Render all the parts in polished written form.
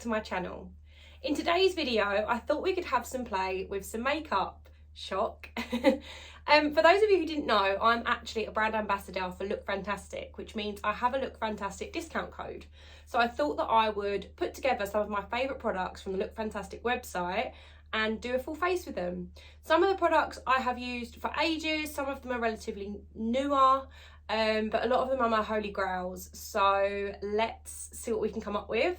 to my channel. In today's video, I thought we could have some play with some makeup. Shock. For those of you who didn't know, I'm actually a brand ambassador for Look Fantastic, which means I have a Look Fantastic discount code. So I thought that I would put together some of my favourite products from the Look Fantastic website and do a full face with them. Some of the products I have used for ages, some of them are relatively newer, but a lot of them are my holy grails. So let's see what we can come up with.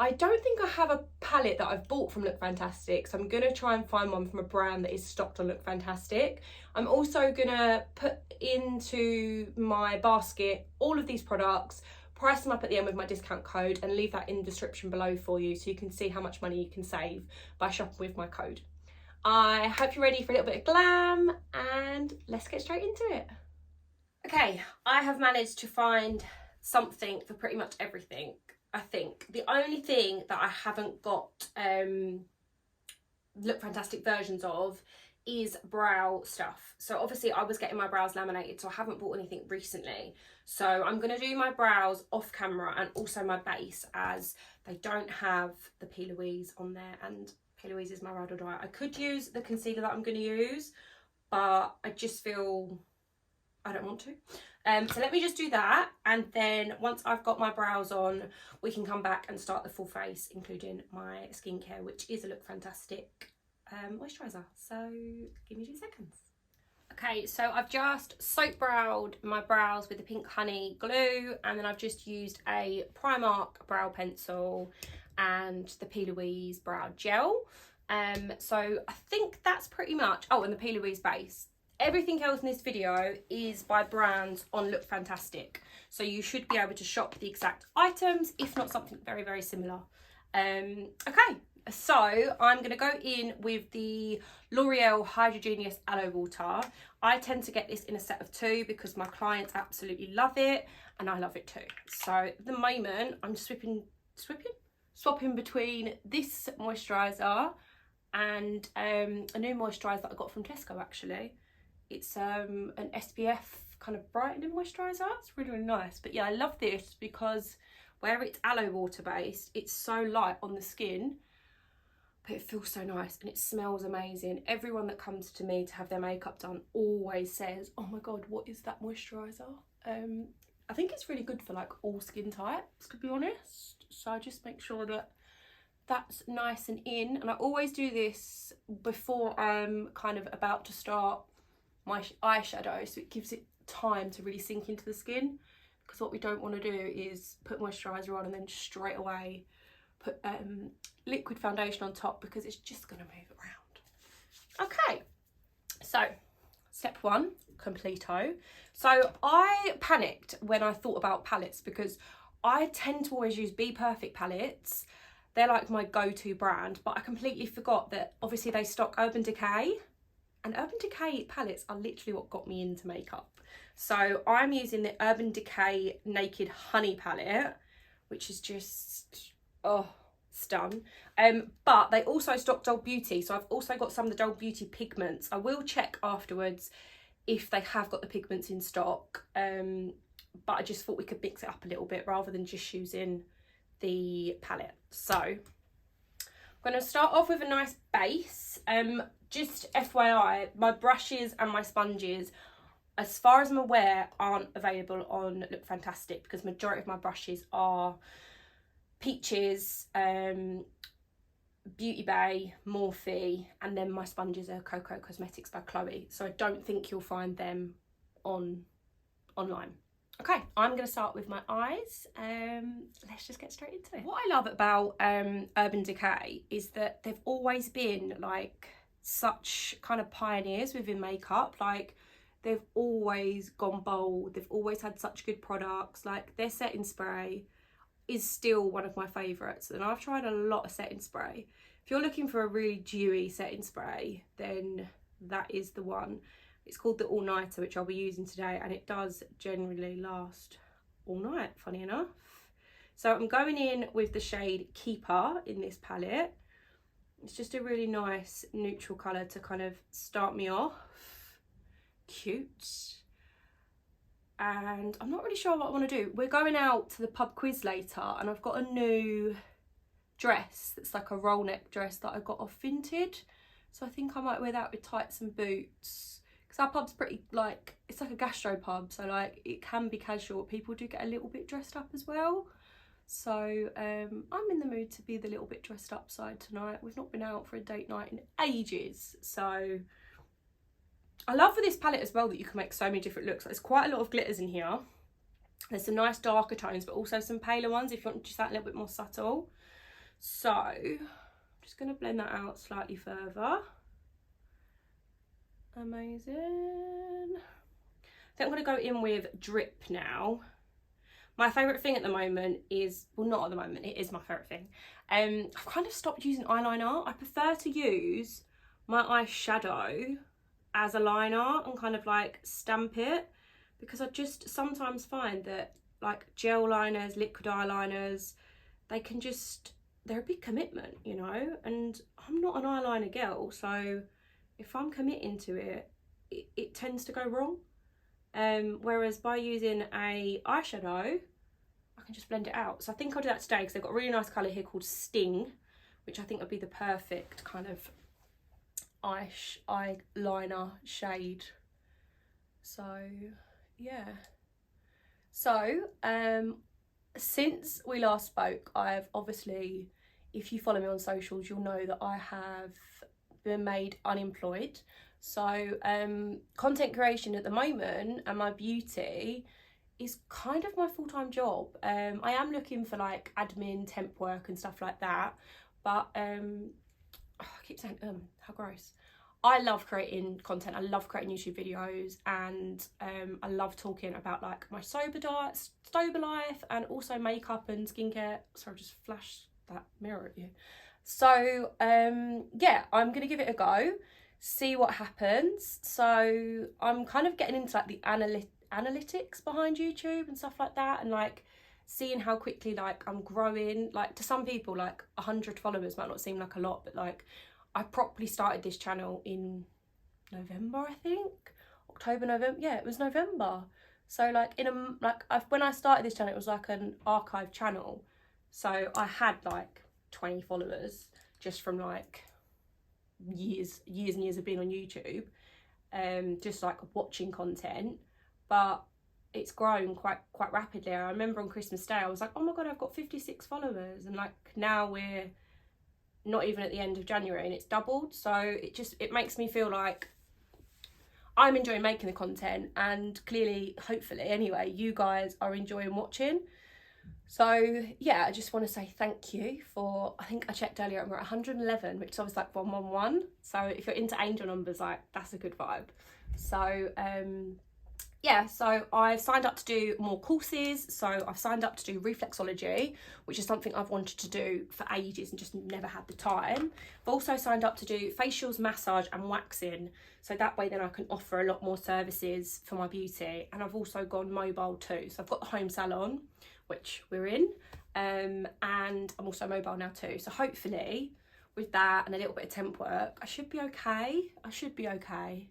I don't think I have a palette that I've bought from Look Fantastic, so I'm going to try and find one from a brand that is stocked on Look Fantastic. I'm also going to put into my basket all of these products, price them up at the end with my discount code, and leave that in the description below for you so you can see how much money you can save by shopping with my code. I hope you're ready for a little bit of glam, and let's get straight into it. Okay, I have managed to find something for pretty much everything. I think the only thing that I haven't got Look Fantastic versions of is brow stuff. So obviously I was getting my brows laminated, so I haven't bought anything recently. So I'm going to do my brows off camera and also my base, as they don't have the Plouise on there, and Plouise is my ride or die. I could use the concealer that I'm going to use, but I just feel I don't want to. So let me just do that, and then once I've got my brows on, we can come back and start the full face, including my skincare, which is a Look Fantastic moisturiser. So give me 2 seconds. Okay, so I've just soap browed my brows with the pink honey glue, and then I've just used a Primark brow pencil and the Plouise brow gel. So I think that's pretty much, oh, and the Plouise base. Everything else in this video is by brands on Look Fantastic, so you should be able to shop the exact items, if not something very, very similar. Okay, so I'm going to go in with the L'Oreal Hydrogenious Aloe Water. I tend to get this in a set of 2 because my clients absolutely love it, and I love it too. So at the moment, I'm swapping between this moisturiser and a new moisturiser that I got from Tesco actually. It's an SPF kind of brightening moisturiser. It's really, really nice. But yeah, I love this because where it's aloe water based, it's so light on the skin, but it feels so nice and it smells amazing. Everyone that comes to me to have their makeup done always says, oh my God, what is that moisturiser? I think it's really good for like all skin types, to be honest. So I just make sure that that's nice and in. And I always do this before I'm kind of about to start my eyeshadow, so it gives it time to really sink into the skin, because what we don't want to do is put moisturiser on and then straight away put liquid foundation on top, because it's just going to move around. Okay, so step 1, completo. So I panicked when I thought about palettes, because I tend to always use Be Perfect palettes. They're like my go-to brand, but I completely forgot that obviously they stock Urban Decay. And Urban Decay palettes are literally what got me into makeup. So I'm using the Urban Decay Naked Honey palette, which is just, oh, stun. But they also stock Doll Beauty. So I've also got some of the Doll Beauty pigments. I will check afterwards if they have got the pigments in stock. But I just thought we could mix it up a little bit rather than just using the palette. So I'm going to start off with a nice base. Just FYI, my brushes and my sponges, as far as I'm aware, aren't available on Look Fantastic, because majority of my brushes are Peaches, Beauty Bay, Morphe, and then my sponges are Coco Cosmetics by Chloe. So I don't think you'll find them online. Okay, I'm going to start with my eyes. Let's just get straight into it. What I love about Urban Decay is that they've always been like such kind of pioneers within makeup. Like, they've always gone bold. They've always had such good products. Like, their setting spray is still one of my favourites, and I've tried a lot of setting spray. If you're looking for a really dewy setting spray, then that is the one. It's called the All Nighter, which I'll be using today, and it does generally last all night, funny enough. So I'm going in with the shade Keeper in this palette. It's just a really nice neutral colour to kind of start me off. Cute. And I'm not really sure what I want to do. We're going out to the pub quiz later, and I've got a new dress that's like a roll neck dress that I got off Vinted. So I think I might wear that with tights and boots, because our pub's pretty, like, it's like a gastro pub, so like it can be casual. People do get a little bit dressed up as well. So I'm in the mood to be the little bit dressed up side tonight. We've not been out for a date night in ages, so I love with this palette as well that you can make so many different looks. Like, there's quite a lot of glitters in here. There's some nice darker tones, but also some paler ones if you want to do that a little bit more subtle. So I'm just going to blend that out slightly further. Amazing. I think I'm going to go in with Drip now. My favourite thing at the moment is, well, not at the moment, it is my favourite thing. I've kind of stopped using eyeliner. I prefer to use my eyeshadow as a liner and kind of like stamp it, because I just sometimes find that like gel liners, liquid eyeliners, they can just, they're a big commitment, you know, and I'm not an eyeliner girl, so if I'm committing to it, it tends to go wrong. Whereas by using a eyeshadow, I can just blend it out. So I think I'll do that today because they've got a really nice colour here called Sting, which I think would be the perfect kind of eyeliner shade. So yeah. So since we last spoke, I've obviously, if you follow me on socials, you'll know that I have been made unemployed. So content creation at the moment and my beauty is kind of my full-time job. I am looking for like admin, temp work and stuff like that, but I keep saying how gross. I love creating content. I love creating YouTube videos, and I love talking about like my sober diet, sober life, and also makeup and skincare. Sorry, I just flashed that mirror at you. So yeah, I'm gonna give it a go, see what happens. So I'm kind of getting into like the analytics behind YouTube and stuff like that, and like seeing how quickly like I'm growing. Like to some people, like 100 followers might not seem like a lot, but like I properly started this channel in November, I think. October, November, yeah, it was November. So like when I started this channel, it was like an archive channel. So I had like 20 followers just from like years and years of being on YouTube, just like watching content. But it's grown quite rapidly. I remember on Christmas Day I was like, oh my god, I've got 56 followers, and like now we're not even at the end of January and it's doubled. So it makes me feel like I'm enjoying making the content, and clearly, hopefully anyway, you guys are enjoying watching. So yeah, I just want to say thank you for, I think I checked earlier and we're at 111, which is obviously like 111. So if you're into angel numbers, like that's a good vibe. So yeah, so I've signed up to do more courses. So I've signed up to do reflexology, which is something I've wanted to do for ages and just never had the time. I've also signed up to do facials, massage and waxing. So that way then I can offer a lot more services for my beauty. And I've also gone mobile too. So I've got the home salon, which we're in, and I'm also mobile now too. So hopefully with that and a little bit of temp work, I should be okay. I should be okay.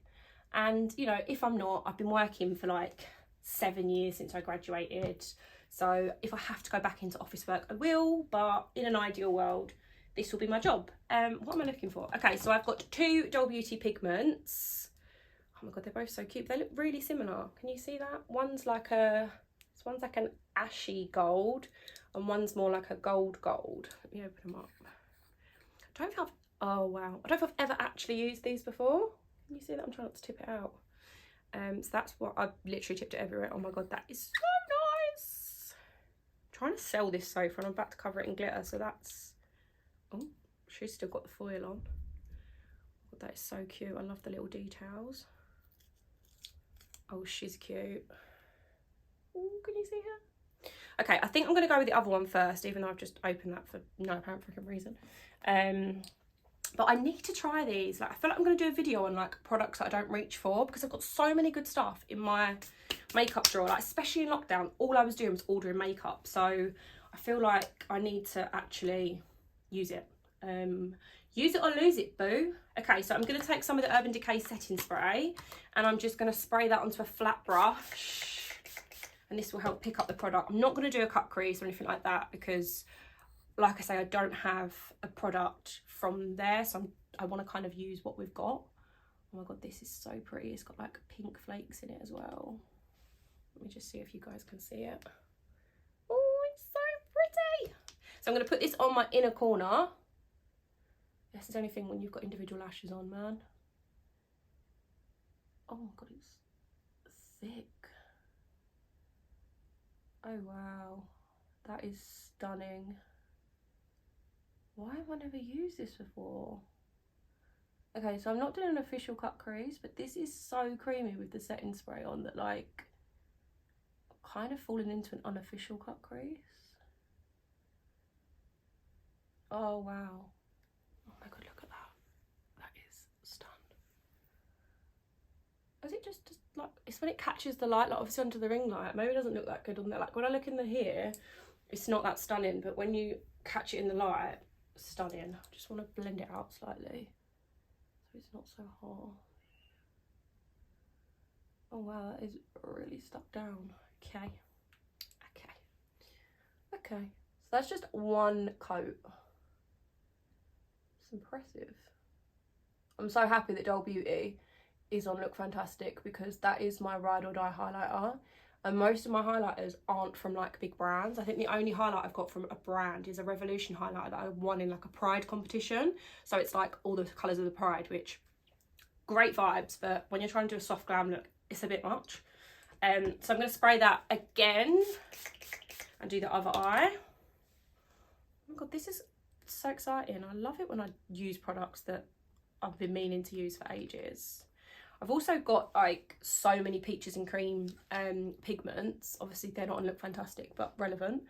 And, you know, if I'm not, I've been working for like 7 years since I graduated. So if I have to go back into office work, I will. But in an ideal world, this will be my job. What am I looking for? Okay, so I've got 2 Doll Beauty pigments. Oh my God, they're both so cute. They look really similar. Can you see that? One's like an ashy gold and one's more like a gold. Let me open them up. Oh wow. I don't know if I've ever actually used these before. Can you see that? I'm trying not to tip it out. So that's what I've literally tipped it everywhere. Oh my God, that is so nice. I'm trying to sell this sofa and I'm about to cover it in glitter. So that's, oh, she's still got the foil on. Oh, that is so cute. I love the little details. Oh, she's cute. Oh, can you see her? Okay, I think I'm going to go with the other one first, even though I've just opened that for no apparent freaking reason. But I need to try these. Like, I feel like I'm going to do a video on like products that I don't reach for, because I've got so many good stuff in my makeup drawer. Like, especially in lockdown, all I was doing was ordering makeup. So I feel like I need to actually use it. Use it or lose it, boo. Okay, so I'm going to take some of the Urban Decay setting spray and I'm just going to spray that onto a flat brush. And this will help pick up the product. I'm not going to do a cut crease or anything like that because like I say, I don't have a product from there, so I want to kind of use what we've got. Oh my god, this is so pretty. It's got like pink flakes in it as well. Let me just see if you guys can see it. Oh, it's so pretty. So I'm going to put this on my inner corner. This is the only thing when you've got individual lashes on, man. Oh my god, it's thick. Oh wow, that is stunning. Why have I never used this before? Okay, so I'm not doing an official cut crease, but this is so creamy with the setting spray on that, like, I'm kind of falling into an unofficial cut crease. Oh wow. Oh my god, look at that. That is stunned. Is it just like, it's when it catches the light, like obviously under the ring light, maybe it doesn't look that good on there. Like when I look in the here, it's not that stunning, but when you catch it in the light, stunning. I just want to blend it out slightly so it's not so hard. Oh wow, that is really stuck down. Okay. So that's just one coat. It's impressive. I'm so happy that Doll Beauty is on Look Fantastic, because that is my ride or die highlighter, and most of my highlighters aren't from like big brands. I think the only highlight I've got from a brand is a Revolution highlighter that I won in like a Pride competition, so it's like all the colours of the Pride, which great vibes, but when you're trying to do a soft glam look, it's a bit much. So I'm going to spray that again and do the other eye. Oh my god, this is so exciting. I love it when I use products that I've been meaning to use for ages. I've also got like so many peaches and cream pigments. Obviously they're not on Look Fantastic, but relevant.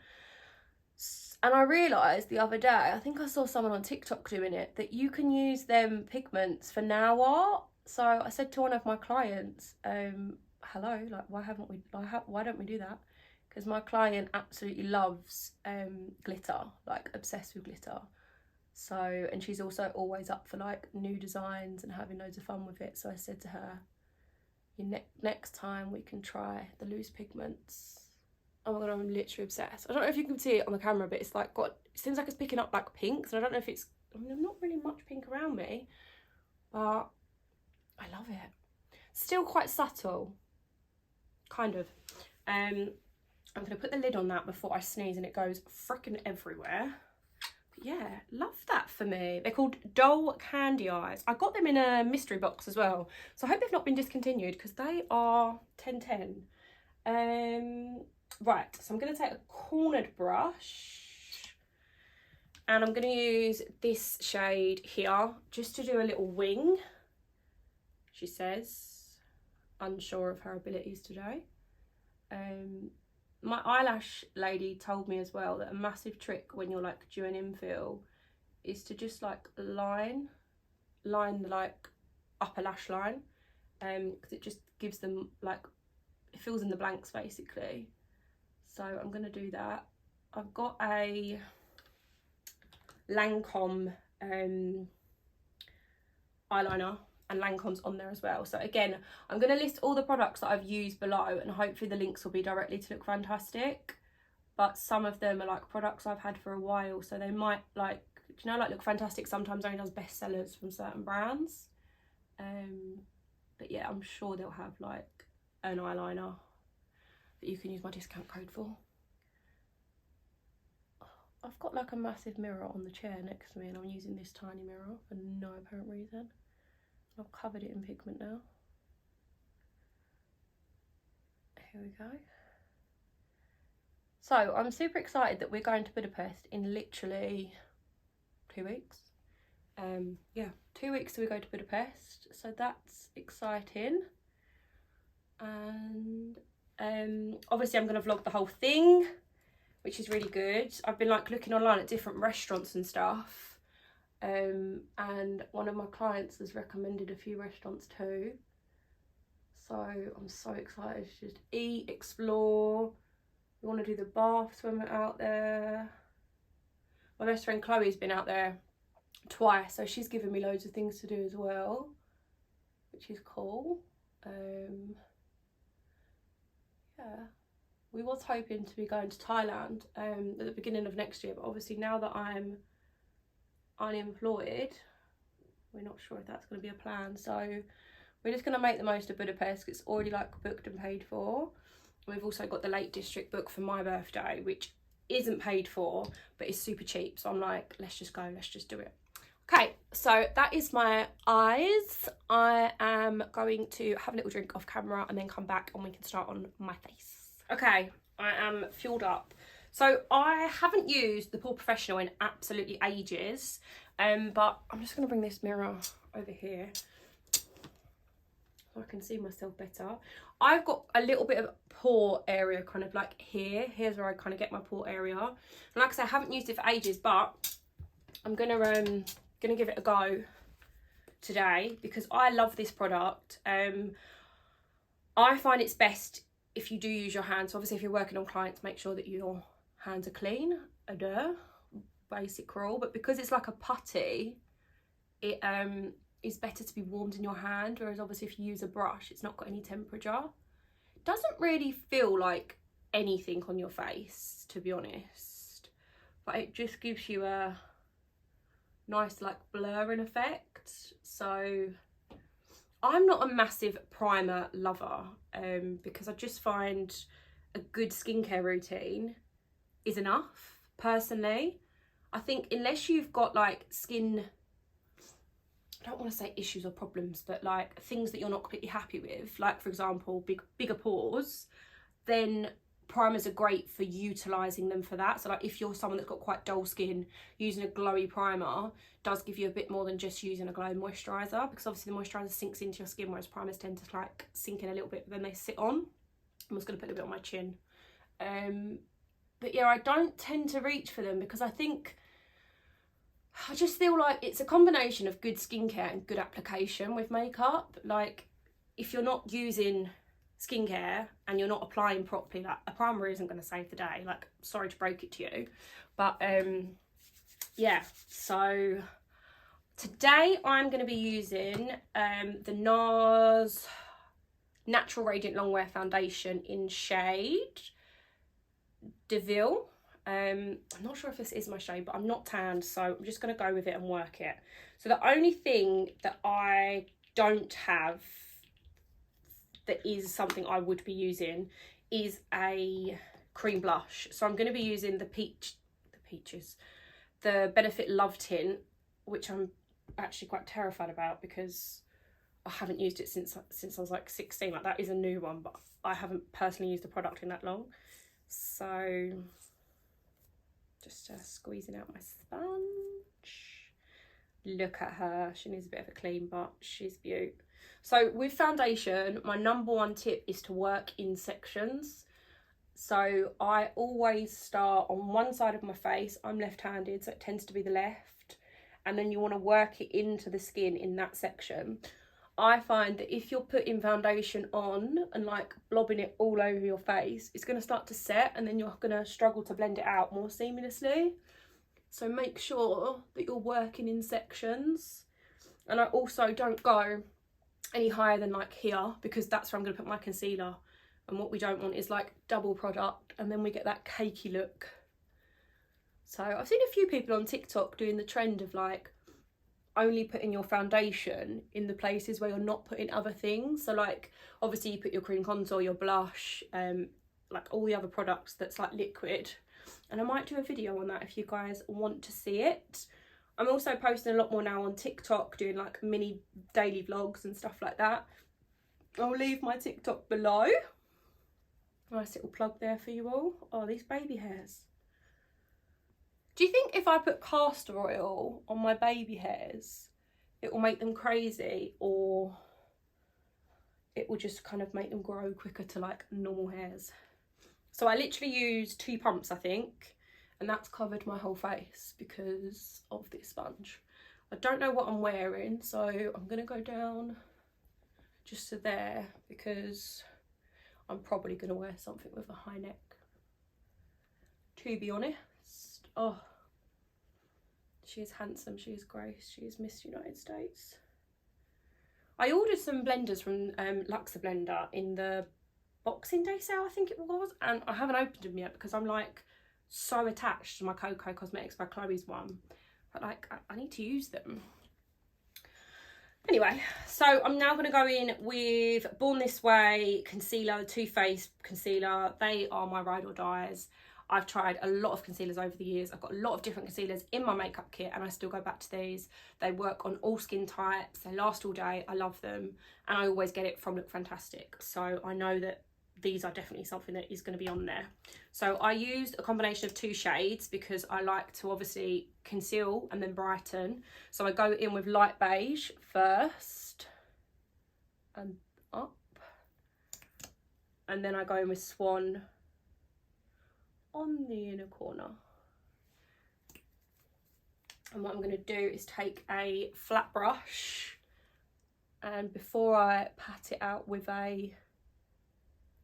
And I realised the other day, I think I saw someone on TikTok doing it, that you can use them pigments for nail art. So I said to one of my clients, hello, like why don't we do that? Because my client absolutely loves glitter, like obsessed with glitter. So, and she's also always up for like new designs and having loads of fun with it. So I said to her, next time we can try the loose pigments. Oh my god, I'm literally obsessed. I don't know if you can see it on the camera, but it's like it seems like it's picking up like pinks, and I don't know if it's, I mean, there's not really much pink around me, but I love it. Still quite subtle, kind of. I'm gonna put the lid on that before I sneeze and it goes freaking everywhere. Yeah, love that for me. They're called Doll Candy Eyes. I got them in a mystery box as well, so I hope they've not been discontinued because they are 10/10. Right, so I'm going to take a cornered brush and I'm going to use this shade here just to do a little wing. She says, unsure of her abilities today. My eyelash lady told me as well that a massive trick when you're like doing infill is to just like line the like upper lash line, because it just gives them like, it fills in the blanks basically. So I'm going to do that. I've got a Lancome eyeliner, and Lancome's on there as well. So again, I'm going to list all the products that I've used below, and hopefully the links will be directly to Look Fantastic. But some of them are like products I've had for a while, so they might like, do you know, like Look Fantastic sometimes only does bestsellers from certain brands. But yeah, I'm sure they'll have like an eyeliner that you can use my discount code for. I've got like a massive mirror on the chair next to me, and I'm using this tiny mirror for no apparent reason. I've covered it in pigment now. Here we go. So I'm super excited that we're going to Budapest in literally 2 weeks. Yeah, 2 weeks till we go to Budapest, so that's exciting. And obviously I'm going to vlog the whole thing, which is really good. I've been like looking online at different restaurants and stuff, and one of my clients has recommended a few restaurants too, so I'm so excited to just eat, explore. We want to do the baths when we're out there. My best friend Chloe's been out there twice, so she's given me loads of things to do as well, which is cool. Yeah, we was hoping to be going to Thailand at the beginning of next year, but obviously now that I'm unemployed, we're not sure if that's going to be a plan. So we're just going to make the most of Budapest, because it's already like booked and paid for. We've also got the Lake District booked for my birthday, which isn't paid for, but it's super cheap. So I'm like, let's just go, let's just do it. Okay, so that is my eyes. I am going to have a little drink off camera and then come back and we can start on my face. Okay, I am fueled up. So I haven't used the Pore Professional in absolutely ages, but I'm just going to bring this mirror over here so I can see myself better. I've got a little bit of pore area kind of like here. Here's where I kind of get my pore area. And like I said, I haven't used it for ages, but I'm gonna give it a go today because I love this product. I find it's best if you do use your hands. So obviously if you're working on clients, make sure that your hands are clean. Basic rule. But because it's like a putty, it is better to be warmed in your hand, whereas obviously if you use a brush, it's not got any temperature. It doesn't really feel like anything on your face, to be honest, but it just gives you a nice like blurring effect. So I'm not a massive primer lover, because I just find a good skincare routine is enough personally. I think unless you've got like skin, I don't want to say issues or problems, but like things that you're not completely happy with, like for example bigger pores, then primers are great for utilising them for that. So like if you're someone that's got quite dull skin, using a glowy primer does give you a bit more than just using a glow moisturiser, because obviously the moisturiser sinks into your skin, whereas primers tend to like sink in a little bit but then they sit on. I'm just going to put a bit on my chin. But yeah, I don't tend to reach for them because I just feel like it's a combination of good skincare and good application with makeup. Like if you're not using skincare and you're not applying properly, like a primer isn't going to save the day. Like, sorry to break it to you, but yeah. So today I'm going to be using the NARS Natural Radiant Longwear Foundation in shade DeVille. I'm not sure if this is my shade, but I'm not tanned, so I'm just going to go with it and work it. So the only thing that I don't have that is something I would be using is a cream blush. So I'm going to be using the Benefit Love Tint, which I'm actually quite terrified about because I haven't used it since I was like 16. Like that is a new one, but I haven't personally used the product in that long. So just squeezing out my sponge. Look at her, she needs a bit of a clean, but she's beaut. So with foundation, my number one tip is to work in sections. So I always start on one side of my face. I'm left-handed, so it tends to be the left, and then you want to work it into the skin in that section. I find that if you're putting foundation on and like blobbing it all over your face, it's going to start to set and then you're going to struggle to blend it out more seamlessly. So make sure that you're working in sections. And I also don't go any higher than like here, because that's where I'm going to put my concealer. And what we don't want is like double product and then we get that cakey look. So I've seen a few people on TikTok doing the trend of like only putting your foundation in the places where you're not putting other things. So like obviously you put your cream contour, your blush, like all the other products that's like liquid. And I might do a video on that if you guys want to see it. I'm also posting a lot more now on TikTok, doing like mini daily vlogs and stuff like that. I'll leave my TikTok below. Nice little plug there for you all. Oh, these baby hairs. Do you think if I put castor oil on my baby hairs, it will make them crazy, or it will just kind of make them grow quicker to like normal hairs? So I literally use 2 pumps, I think, and that's covered my whole face because of this sponge. I don't know what I'm wearing, so I'm going to go down just to there because I'm probably going to wear something with a high neck, to be honest. Oh, she is handsome, she is Grace, she is Miss United States. I ordered some blenders from Luxor Blender in the Boxing Day sale, I think it was, and I haven't opened them yet because I'm like so attached to my Coco Cosmetics by Plouise one, but like I need to use them. Anyway, so I'm now going to go in with Born This Way concealer, Too Faced concealer. They are my ride or dies. I've tried a lot of concealers over the years. I've got a lot of different concealers in my makeup kit and I still go back to these. They work on all skin types. They last all day. I love them. And I always get it from Look Fantastic. So I know that these are definitely something that is going to be on there. So I used a combination of 2 shades because I like to obviously conceal and then brighten. So I go in with light beige first and up. And then I go in with Swan on the inner corner. And what I'm going to do is take a flat brush, and before I pat it out with a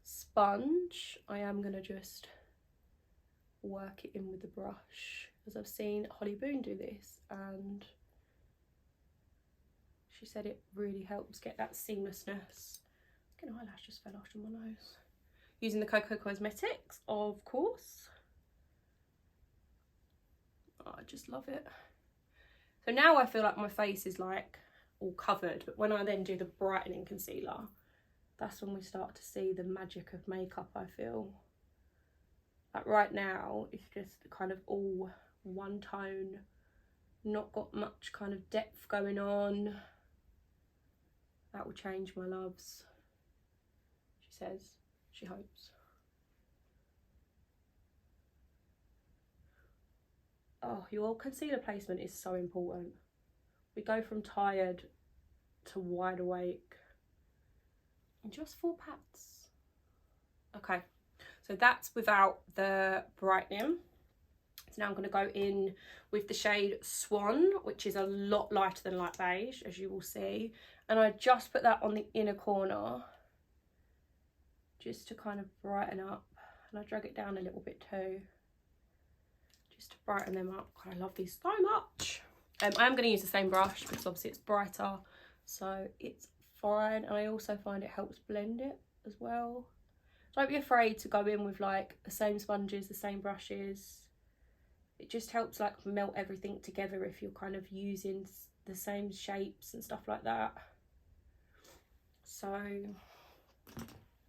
sponge, I am going to just work it in with the brush, as I've seen Holly Boone do this and she said it really helps get that seamlessness. An eyelash just fell off on my nose. Using the Coco Cosmetics, of course. Oh, I just love it. So now I feel like my face is like all covered, but when I then do the brightening concealer, that's when we start to see the magic of makeup, I feel. Like right now, it's just kind of all one tone, not got much kind of depth going on. That will change, my loves, she says. She hopes. Oh, your concealer placement is so important. We go from tired to wide awake in just 4 pats. Okay, so that's without the brightening. So now I'm going to go in with the shade Swan, which is a lot lighter than light beige, as you will see. And I just put that on the inner corner, just to kind of brighten up, and I drag it down a little bit too, just to brighten them up. God, I love these so much. I am going to use the same brush because obviously it's brighter, so it's fine. And I also find it helps blend it as well. Don't be afraid to go in with like the same sponges, the same brushes. It just helps like melt everything together if you're kind of using the same shapes and stuff like that. So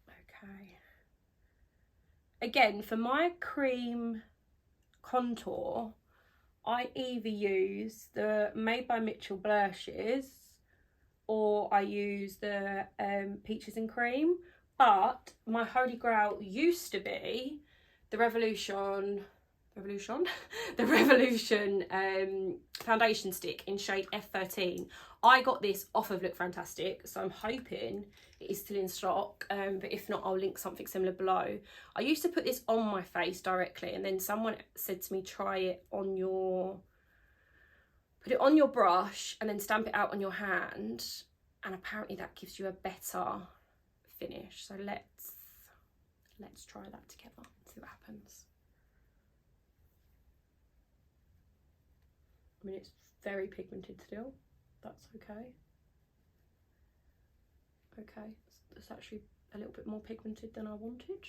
okay. Again, for my cream contour, I either use the Made by Mitchell blushes or I use the Peaches and Cream. But my holy grail used to be the Revolution foundation stick in shade F13. I got this off of Look Fantastic, so I'm hoping it is still in stock, but if not, I'll link something similar below. I used to put this on my face directly, and then someone said to me, try it on your, put it on your brush and then stamp it out on your hand, and apparently that gives you a better finish. So let's try that together and see what happens. I mean, it's very pigmented still. That's okay. Okay, it's actually a little bit more pigmented than I wanted.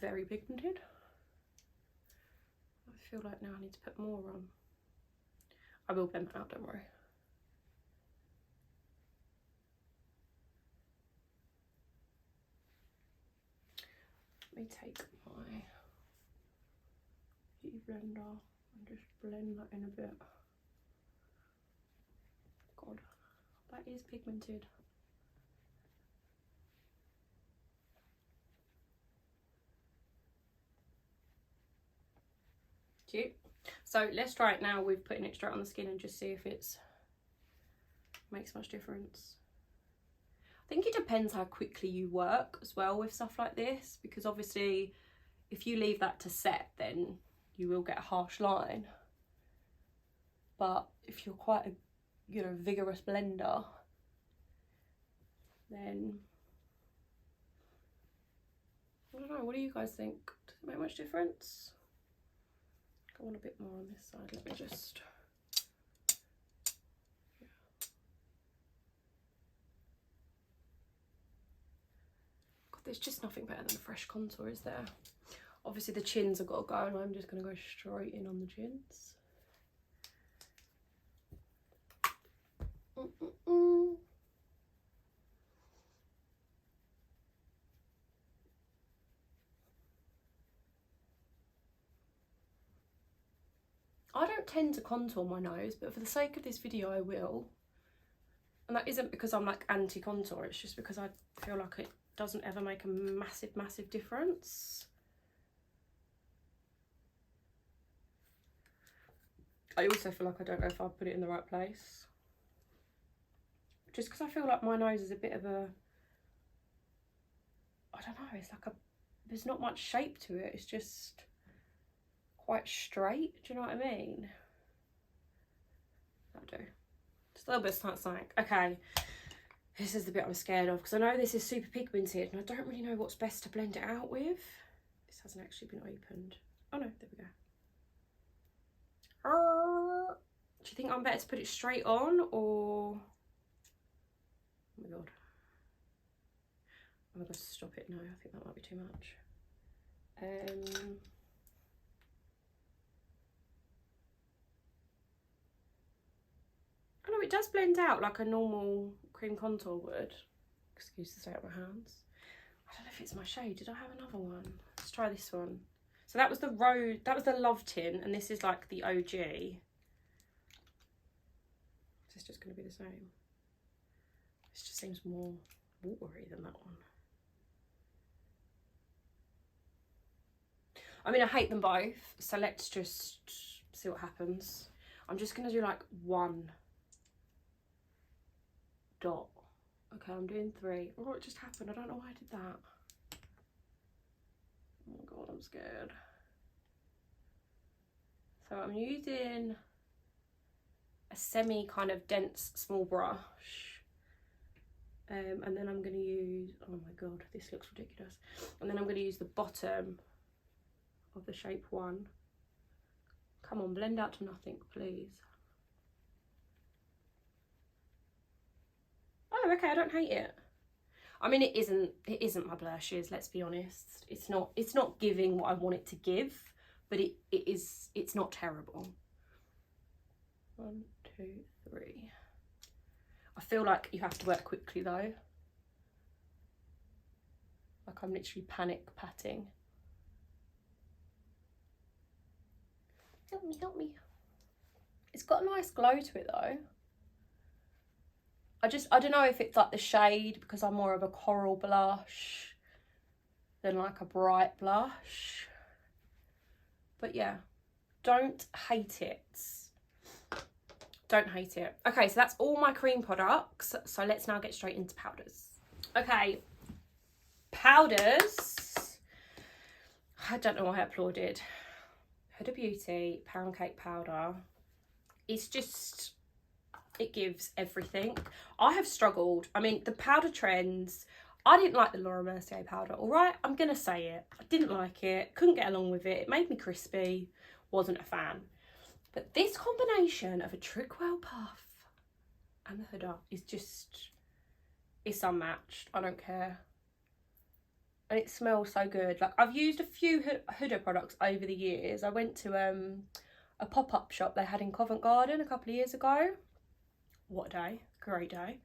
Very pigmented. I feel like now I need to put more on. I will blend that out, don't worry. Let me take my beauty blender and just blend that in a bit. God, that is pigmented. Cute. So let's try it now with putting it straight on the skin and just see if it's makes much difference. I think it depends how quickly you work as well with stuff like this, because obviously if you leave that to set, then you will get a harsh line. But if you're quite a, you know, vigorous blender, then I don't know, what do you guys think? Does it make much difference? I want a bit more on this side. Let me just, There's just nothing better than a fresh contour, is there? Obviously the chins have got to go, and I'm just going to go straight in on the chins. I don't tend to contour my nose, but for the sake of this video I will. And that isn't because I'm like anti-contour, it's just because I feel like it doesn't ever make a massive difference. I also feel like I don't know if I've put it in the right place. Just because I feel like my nose is a bit of a, I don't know, it's like a, there's not much shape to it, it's just quite straight, do you know what I mean? I do. Just a little bit of something. Okay, this is the bit I'm scared of, because I know this is super pigmented and I don't really know what's best to blend it out with. This hasn't actually been opened. Oh no, there we go. Do you think I'm better to put it straight on, or... Oh my god. I'm going to stop it now. I think that might be too much. I know it does blend out like a normal cream contour would. Excuse the state of my hands. I don't know if it's my shade. Did I have another one? Let's try this one. So that was the Rose, that was the Love Tint, and this is like the OG. Is this just going to be the same? This just seems more watery than that one. I mean, I hate them both, so let's just see what happens. I'm just going to do like one dot. Okay, I'm doing 3. Oh, it just happened. I don't know why I did that. Oh my god, I'm scared. So I'm using a semi kind of dense small brush. And then I'm going to use, oh my god, this looks ridiculous. And then I'm going to use the bottom of the shape 1. Come on, blend out to nothing, please. Oh, okay, I don't hate it. I mean, it isn't my blushes, let's be honest. It's not giving what I want it to give, but it's not terrible. 1, 2, 3. I feel like you have to work quickly though. Like I'm literally panic patting. Help me, help me. It's got a nice glow to it though. I don't know if it's like the shade, because I'm more of a coral blush than like a bright blush. But yeah, don't hate it. Don't hate it. Okay, so that's all my cream products. So let's now get straight into powders. Okay, powders. I don't know why I applauded. Huda Beauty Pound Cake Powder. It's just, it gives everything. I have struggled. I mean, the powder trends, I didn't like the Laura Mercier powder, all right? I'm going to say it. I didn't like it. Couldn't get along with it. It made me crispy. Wasn't a fan. But this combination of a Trickwell Puff and the Huda is just, it's unmatched. I don't care. And it smells so good. Like, I've used a few Huda products over the years. I went to a pop-up shop they had in Covent Garden a couple of years ago. What a day. Great day.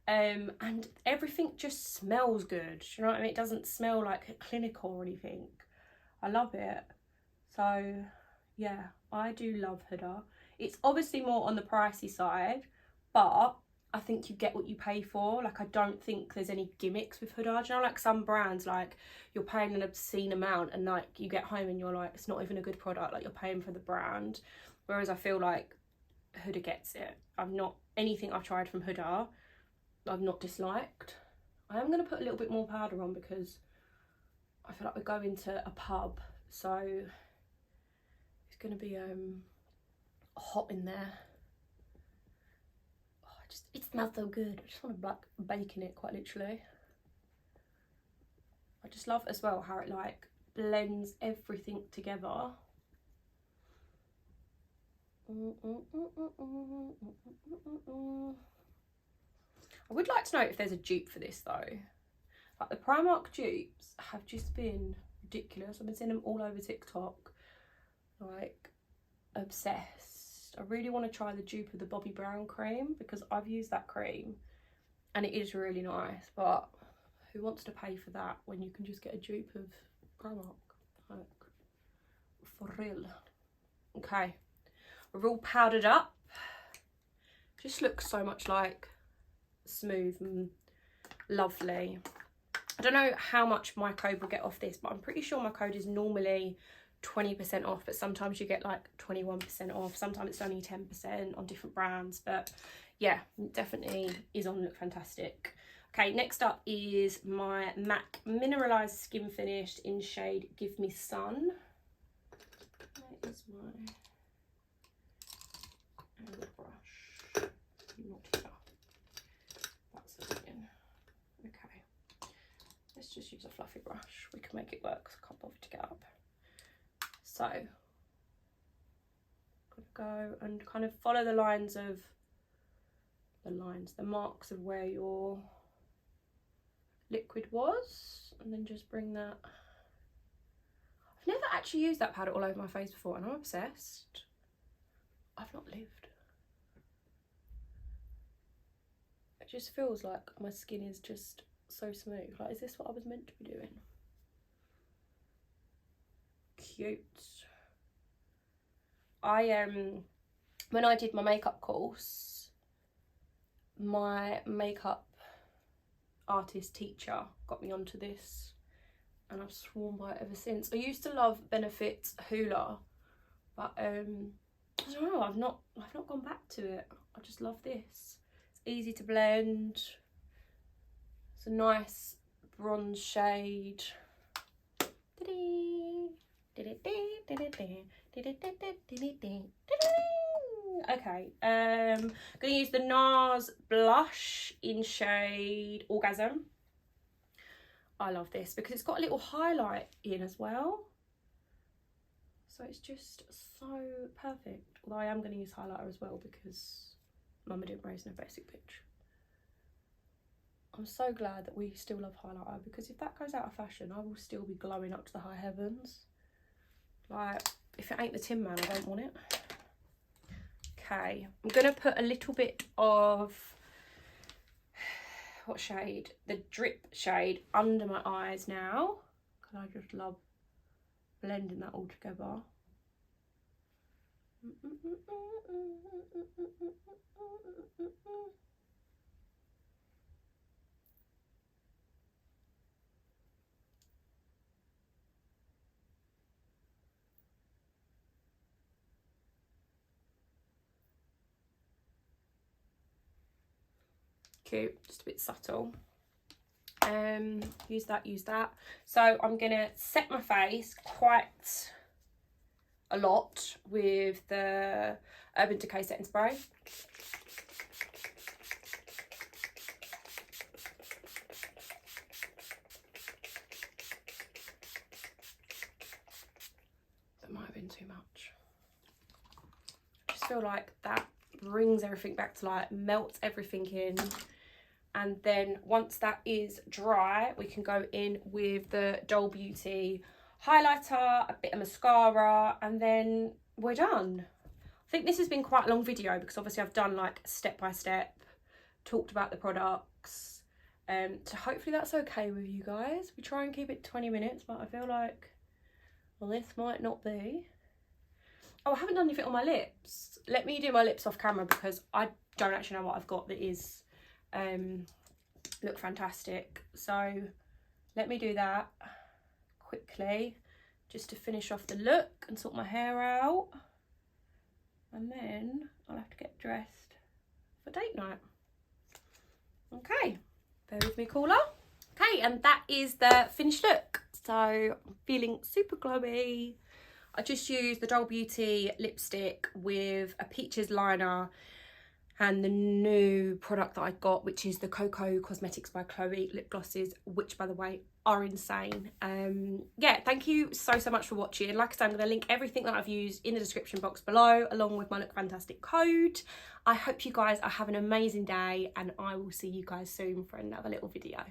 And everything just smells good. You know what I mean? It doesn't smell like clinical or anything. I love it. So yeah, I do love Huda. It's obviously more on the pricey side, but I think you get what you pay for. Like, I don't think there's any gimmicks with Huda. Do you know, like some brands, like you're paying an obscene amount and like you get home and you're like, it's not even a good product, like you're paying for the brand. Whereas I feel like Huda gets it. Anything I've tried from Huda, I've not disliked. I am going to put a little bit more powder on because I feel like we're going to a pub, so it's going to be hot in there. Oh, it smells so good. I just want to bake in it, quite literally. I just love as well how it like blends everything together. I would like to know if there's a dupe for this though. But the Primark dupes have just been ridiculous. I've been seeing them all over TikTok, like obsessed. I really want to try the dupe of the Bobbi Brown cream because I've used that cream and it is really nice, but who wants to pay for that when you can just get a dupe of Primark? Like, for real. Okay, we're all powdered up. Just looks so much like smooth and lovely. I don't know how much my code will get off this, but I'm pretty sure my code is normally 20% off, but sometimes you get like 21% off. Sometimes it's only 10% on different brands, but yeah, definitely is on Look Fantastic. Okay, next up is my MAC Mineralized Skin Finished in shade Give Me Sun. Where is my brush? Not here. That's the thing. Okay. Let's just use a fluffy brush. We can make it work because I can't bother to get up. So, go and kind of follow the lines of the marks of where your liquid was, and then just bring that. I've never actually used that powder all over my face before, and I'm obsessed. I've not lived. It just feels like my skin is just so smooth. Like, is this what I was meant to be doing? Cute. When I did my makeup course, my makeup artist teacher got me onto this and I've sworn by it ever since. I used to love Benefit's Huda, but I don't know, I've not gone back to it. I just love this. It's easy to blend. It's a nice bronze shade. Okay, I'm gonna use the NARS blush in shade Orgasm. I love this because it's got a little highlight in as well, so it's just so perfect. Although I am going to use highlighter as well because Mama didn't raise no basic bitch. I'm so glad that we still love highlighter, because if that goes out of fashion, I will still be glowing up to the high heavens. Like, if it ain't the Tin Man, I don't want it. Okay, I'm going to put a little bit of, what shade? The Drip shade under my eyes now. Because I just love blending that all together. Cute, just a bit subtle. Use that. So I'm gonna set my face quite a lot with the Urban Decay setting spray. That might have been too much. I just feel like that brings everything back to light, melts everything in. And then once that is dry, we can go in with the Doll Beauty highlighter, a bit of mascara, and then we're done. I think this has been quite a long video because obviously I've done like step by step, talked about the products. So hopefully that's okay with you guys. We try and keep it 20 minutes, but I feel like, well, this might not be. Oh, I haven't done anything on my lips. Let me do my lips off camera because I don't actually know what I've got that is Look Fantastic. So let me do that quickly just to finish off the look and sort my hair out, and then I'll have to get dressed for date night. Okay, bear with me, caller. Okay, and that is the finished look. So I'm feeling super glowy. I just used the Doll Beauty lipstick with a Peaches liner and the new product that I got, which is the Coco Cosmetics by Chloe lip glosses, which by the way are insane. Yeah, thank you so much for watching. Like I said, I'm going to link everything that I've used in the description box below, along with my Look Fantastic code. I hope you guys are having an amazing day, and I will see you guys soon for another little video.